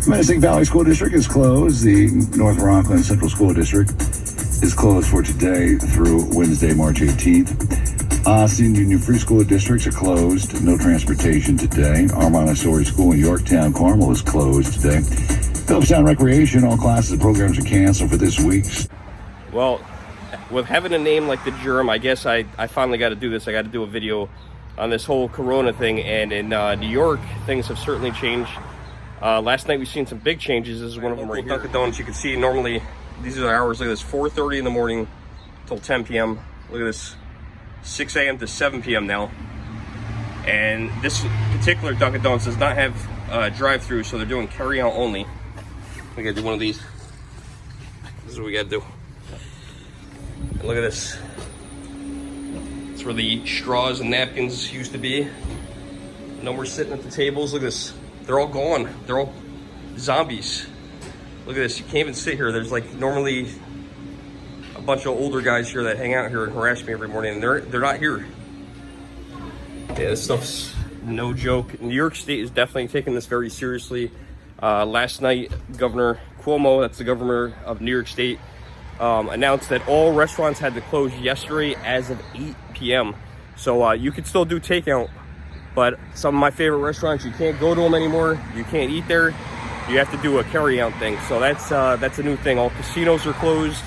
Menacing Valley School District is closed. The North Rockland Central School District is closed for today through Wednesday, March 18th. Austin Union Free School Districts are closed. No transportation today. Our Montessori School in Yorktown, Carmel is closed today. Phillipstown Recreation, all classes and programs are canceled for this week. Well, with having a name like the Germ, I guess I finally got to do this. I got to do a video on this whole Corona thing. And in New York, things have certainly changed. Last night we've seen some big changes. This is one of them right here. Dunkin' Donuts, you can see normally these are the hours. Look at this, 4:30 in the morning till 10 p.m. Look at this, 6 a.m. to 7 p.m. now. And this particular Dunkin' Donuts does not have drive-through, so they're doing carry-out only. We gotta do one of these. This is what we gotta do. And look at this. It's where the straws and napkins used to be. No more sitting at the tables. Look at this. They're all gone. They're all zombies. Look at this. You can't even sit here. There's like normally a bunch of older guys here that hang out here and harass me every morning, and they're not here. Yeah, this stuff's no joke. New York State is definitely taking this very seriously. Last night, Governor Cuomo, that's the governor of New York State, announced that all restaurants had to close yesterday as of 8 p.m. So you could still do takeout. But some of my favorite restaurants, you can't go to them anymore. You can't eat there. You have to do a carry-out thing. So that's a new thing. All casinos are closed.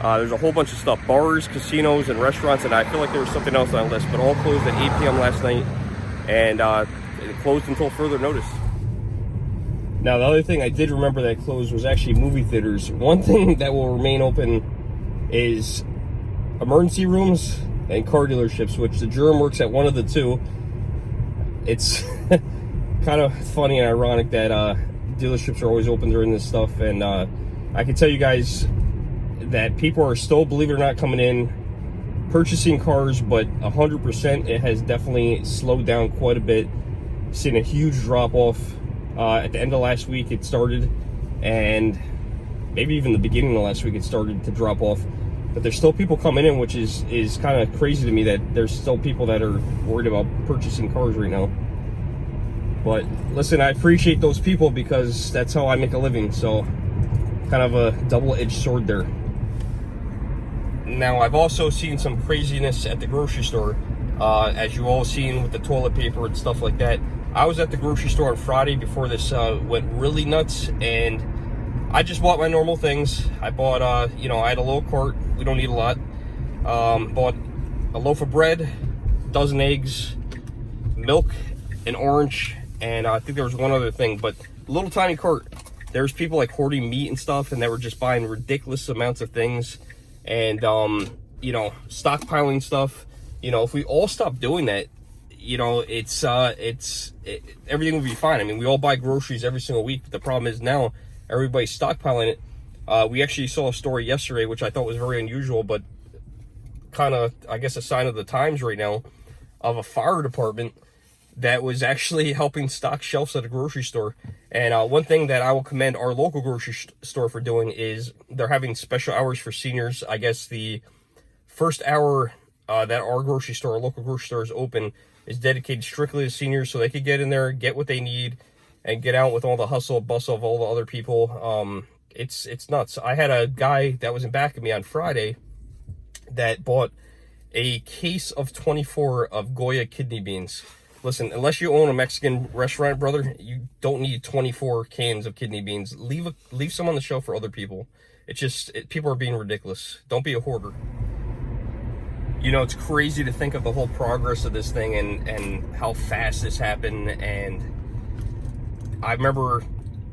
There's a whole bunch of stuff. Bars, casinos, and restaurants. And I feel like there was something else on the list. But all closed at 8 p.m. last night. And it closed until further notice. Now, the other thing I did remember that closed was actually movie theaters. One thing that will remain open is emergency rooms and car dealerships, which the Germ works at one of the two. It's kind of funny and ironic that dealerships are always open during this stuff. And I can tell you guys that people are still, believe it or not, coming in, purchasing cars, but 100% it has definitely slowed down quite a bit. Seen a huge drop-off. At the end of last week it started, and maybe even the beginning of last week it started to drop off. But there's still people coming in, which is kind of crazy to me that there's still people that are worried about purchasing cars right now. But listen, I appreciate those people because that's how I make a living. So kind of a double-edged sword there. Now, I've also seen some craziness at the grocery store, as you all seen with the toilet paper and stuff like that. I was at the grocery store on Friday before this went really nuts, and I just bought my normal things. I bought, I had a little cart. We don't need a lot. Bought a loaf of bread, dozen eggs, milk, an orange, and I think there was one other thing, but a little tiny cart. There's people like hoarding meat and stuff, and they were just buying ridiculous amounts of things, and, stockpiling stuff. If we all stop doing that, everything will be fine. I mean, we all buy groceries every single week, but the problem is now everybody's stockpiling it. We actually saw a story yesterday, which I thought was very unusual, but kind of, I guess, a sign of the times right now, of a fire department that was actually helping stock shelves at a grocery store. And one thing that I will commend our local grocery store for doing is they're having special hours for seniors. I guess the first hour that our grocery store, our local grocery store, is open is dedicated strictly to seniors, so they could get in there, get what they need, and get out with all the hustle and bustle of all the other people. It's nuts. I had a guy that was in back of me on Friday that bought a case of 24 of Goya kidney beans. Listen, unless you own a Mexican restaurant, brother, you don't need 24 cans of kidney beans. Leave some on the shelf for other people. People are being ridiculous. Don't be a hoarder. It's crazy to think of the whole progress of this thing and how fast this happened. And I remember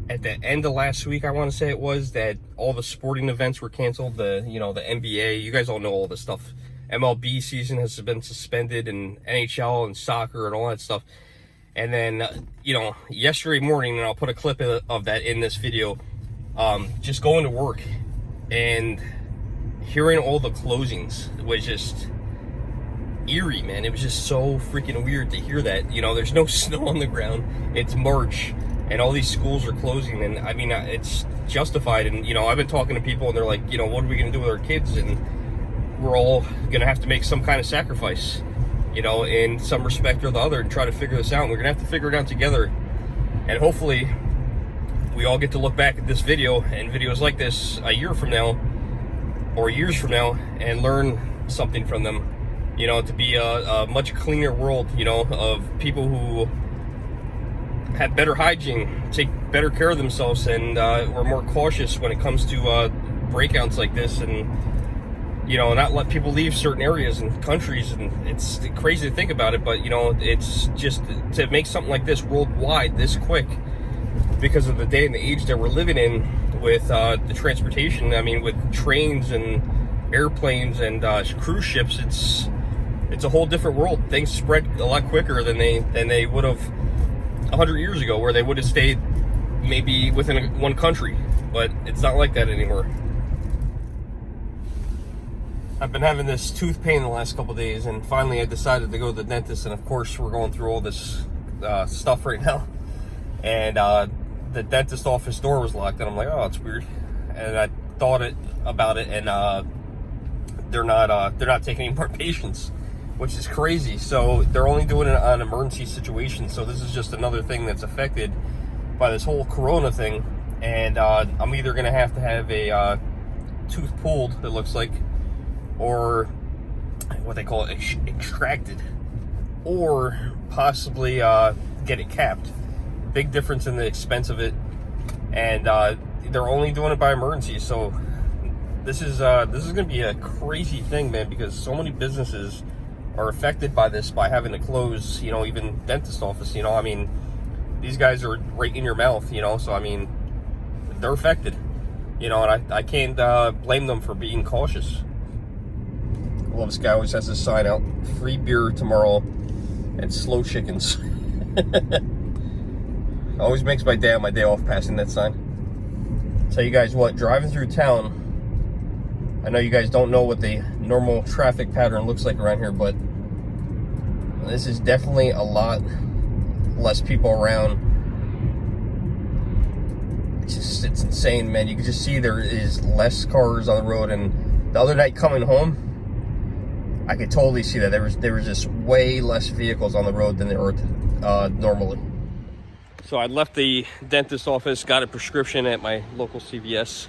at the end of last week, I want to say it was, that all the sporting events were canceled. The NBA, you guys all know all this stuff. MLB season has been suspended, and NHL and soccer and all that stuff. And then, yesterday morning, and I'll put a clip of that in this video, just going to work and hearing all the closings was just eerie, man. It was just so freaking weird to hear that. There's no snow on the ground. It's March, and all these schools are closing. And I mean, it's justified. And I've been talking to people, and they're like, what are we going to do with our kids? And we're all going to have to make some kind of sacrifice, in some respect or the other, and try to figure this out. And we're going to have to figure it out together. And hopefully we all get to look back at this video and videos like this a year from now or years from now and learn something from them, you know, to be a much cleaner world, you know, of people who have better hygiene, take better care of themselves, and are more cautious when it comes to breakouts like this, and you know, not let people leave certain areas and countries. And it's crazy to think about it, but you know, it's just to make something like this worldwide this quick because of the day and the age that we're living in with the transportation. I mean, with trains and airplanes and cruise ships, it's a whole different world. Things spread a lot quicker than they would have 100 years ago, where they would have stayed maybe within one country, but it's not like that anymore. I've been having this tooth pain the last couple days, and finally I decided to go to the dentist, and of course we're going through all this stuff right now, and the dentist office door was locked, and I'm like, oh, it's weird, and I thought about it, and they're not taking any more patients, which is crazy. So they're only doing it on emergency situations. So this is just another thing that's affected by this whole corona thing, and I'm either gonna have to have a tooth pulled, it looks like, or what they call it, extracted, or possibly get it capped. Big difference in the expense of it, and they're only doing it by emergency. So this is gonna be a crazy thing, man, because so many businesses are affected by this, by having to close, you know, even dentist office, you know, I mean, these guys are right in your mouth, you know, so I mean, they're affected, you know, and I can't blame them for being cautious. Well, this guy always has this sign out, free beer tomorrow and slow chickens. Always makes my day on my day off passing that sign. Tell you guys what, driving through town, I know you guys don't know what the normal traffic pattern looks like around here, but this is definitely a lot less people around. It's insane, man. You can just see there is less cars on the road, and the other night coming home, I could totally see that there was just way less vehicles on the road than there were normally. So I left the dentist office, got a prescription at my local CVS,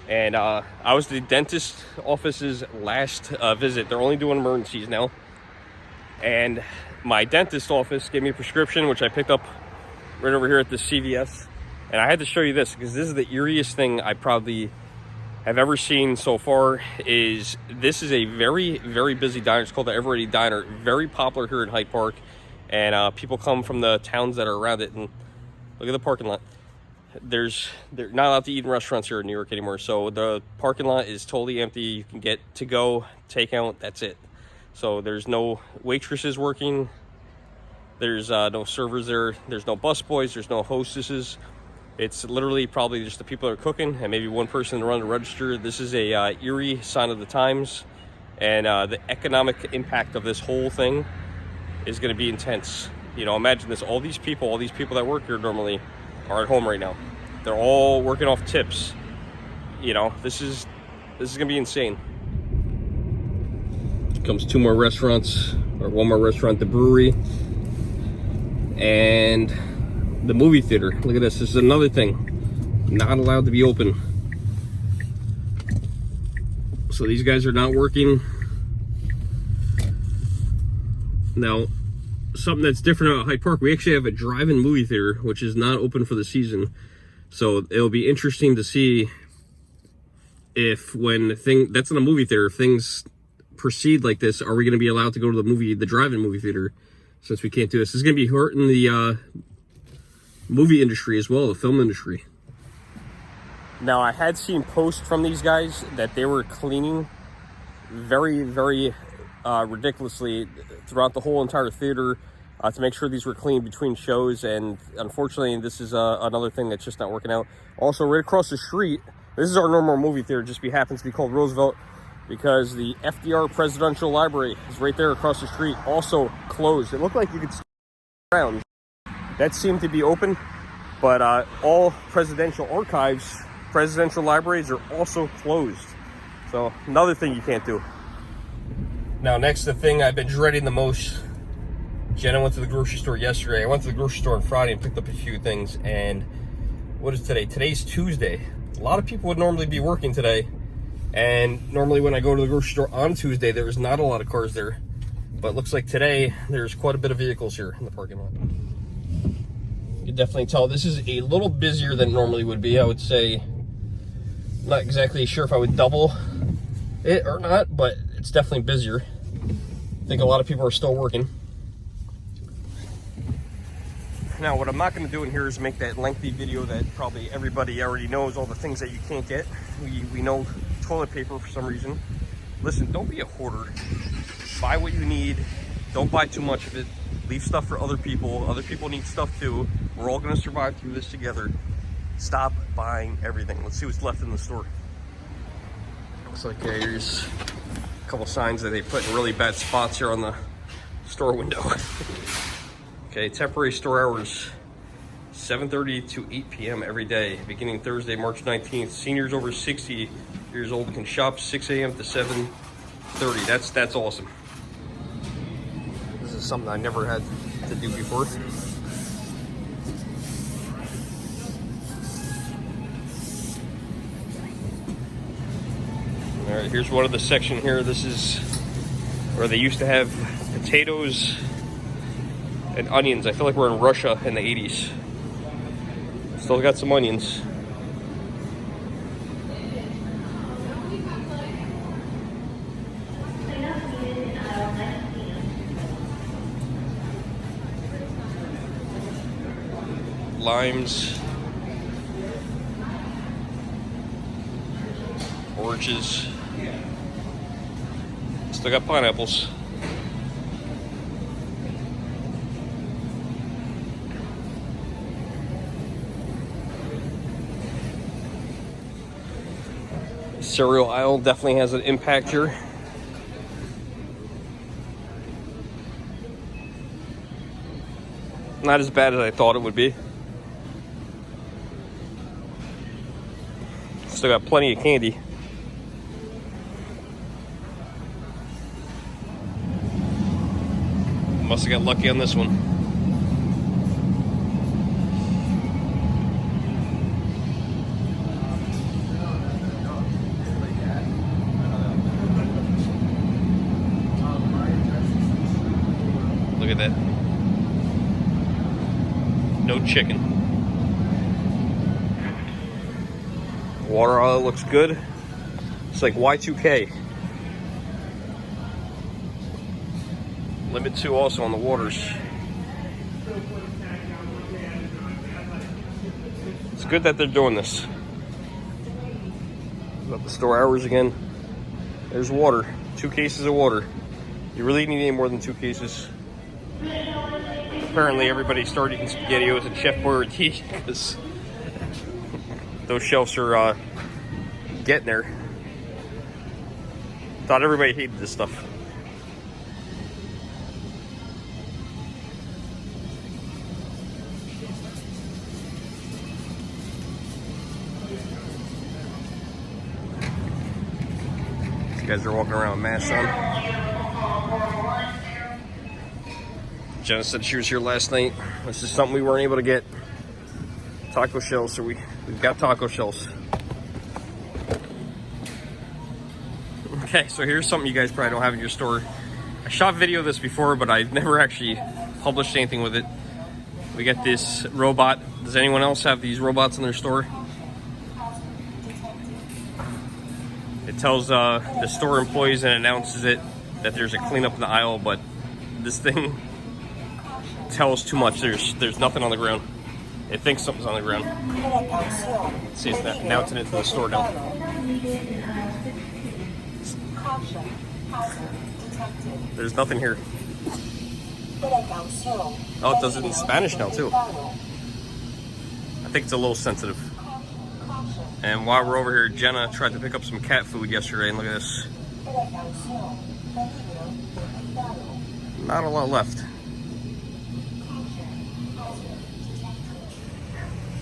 and I was the dentist office's last visit. They're only doing emergencies now, and my dentist office gave me a prescription, which I picked up right over here at the CVS. And I had to show you this because this is the eeriest thing I probably have ever seen so far. This is a very, very busy diner. It's called the Ever Ready Diner. Very popular here in Hyde Park, and people come from the towns that are around it. And look at the parking lot. They're not allowed to eat in restaurants here in New York anymore, so the parking lot is totally empty. You can get to go, takeout, that's it. So there's no waitresses working, there's no servers there, there's no busboys, there's no hostesses. It's literally probably just the people that are cooking and maybe one person to run the register. This is a eerie sign of the times, and the economic impact of this whole thing is going to be intense. You know, imagine this, all these people that work here normally are at home right now. They're all working off tips. You know, this is gonna be insane. Comes two more restaurants, or one more restaurant, the brewery, and the movie theater. Look at this. This is another thing. Not allowed to be open. So these guys are not working. Now, something that's different about Hyde Park, we actually have a drive-in movie theater, which is not open for the season. So it'll be interesting to see if that's in a movie theater, if things proceed like this, are we going to be allowed to go to the drive-in movie theater, since we can't do this? This is going to be hurting the movie industry as well, the film industry. Now, I had seen posts from these guys that they were cleaning very, very ridiculously throughout the whole entire theater to make sure these were clean between shows, and unfortunately this is another thing that's just not working out. Also, right across the street, this is our normal movie theater, just happens to be called Roosevelt because the FDR Presidential Library is right there across the street, also closed. It looked like you could see around. That seemed to be open, but all presidential archives, presidential libraries are also closed. So another thing you can't do. Now, next, the thing I've been dreading the most. Jenna went to the grocery store yesterday. I went to the grocery store on Friday and picked up a few things, and what is today? Today's Tuesday. A lot of people would normally be working today, and normally when I go to the grocery store on Tuesday, there's not a lot of cars there. But it looks like today there's quite a bit of vehicles here in the parking lot. You can definitely tell this is a little busier than it normally would be. I would say, not exactly sure if I would double it or not, but it's definitely busier. I think a lot of people are still working. Now, what I'm not going to do in here is make that lengthy video that probably everybody already knows, all the things that you can't get. We know toilet paper for some reason. Listen, don't be a hoarder. Buy what you need. Don't buy too much of it. Leave stuff for other people. Other people need stuff too. We're all going to survive through this together. Stop buying everything. Let's see what's left in the store. Looks like here's a couple signs that they put in really bad spots here on the store window. Okay, temporary store hours, 7:30 to 8 p.m. every day, beginning Thursday, March 19th. Seniors over 60 years old can shop 6 a.m. to 7:30. That's awesome. This is something I never had to do before. All right, here's one of the section here. This is where they used to have potatoes and onions. I feel like we're in Russia in the 80s. Still got some onions. Limes. Oranges. Still got pineapples. Cereal aisle definitely has an impact here. Not as bad as I thought it would be. Still got plenty of candy. Must have got lucky on this one. Look at that. No chicken. Water aisle looks good. It's like Y2K. Limit 2 also on the waters. It's good that they're doing this. About the store hours again. There's water. 2 cases of water. You really need any more than 2 cases. Apparently everybody started eating SpaghettiOs and Chef Boyardee because those shelves are getting there. Thought everybody hated this stuff. These guys are walking around with masks on. Jenna said she was here last night. This is something we weren't able to get. Taco shells, so we've got taco shells. Okay, so here's something you guys probably don't have in your store. I shot video of this before, but I've never actually published anything with it. We got this robot. Does anyone else have these robots in their store? It tells the store employees and announces it that there's a cleanup in the aisle, but this thing tells too much. There's nothing on the ground. It thinks something's on the ground. See, it's announcing it to the store now. There's nothing here. Oh, it does it in Spanish now too. I think it's a little sensitive. And while we're over here, Jenna tried to pick up some cat food yesterday, and look at this. Not a lot left.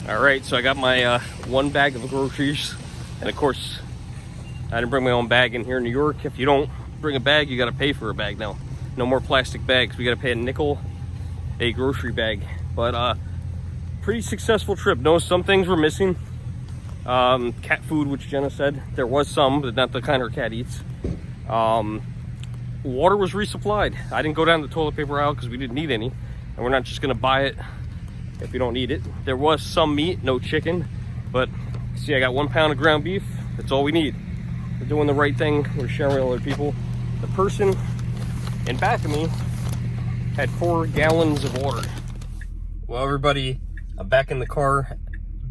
All right, so I got my 1 bag of groceries, and of course, I didn't bring my own bag in here in New York. If you don't bring a bag, you got to pay for a bag now. No more plastic bags. We got to pay a nickel a grocery bag. But pretty successful trip. No, some things were missing. Cat food, which Jenna said there was some, but not the kind her cat eats. Water was resupplied. I didn't go down the toilet paper aisle because we didn't need any, and we're not just gonna buy it if we don't need it. There was some meat, no chicken, but see, I got 1 pound of ground beef. That's all we need. We're doing the right thing. We're sharing with other people. The person in back of me had 4 gallons of water. Well, everybody, I'm back in the car.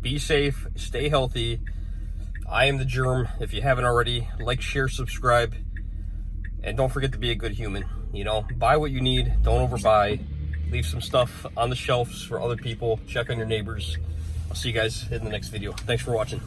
Be safe, stay healthy. I am the Germ. If you haven't already, like, share, subscribe, and don't forget to be a good human. You know, buy what you need, don't overbuy. Leave some stuff on the shelves for other people. Check on your neighbors. I'll see you guys in the next video. Thanks for watching.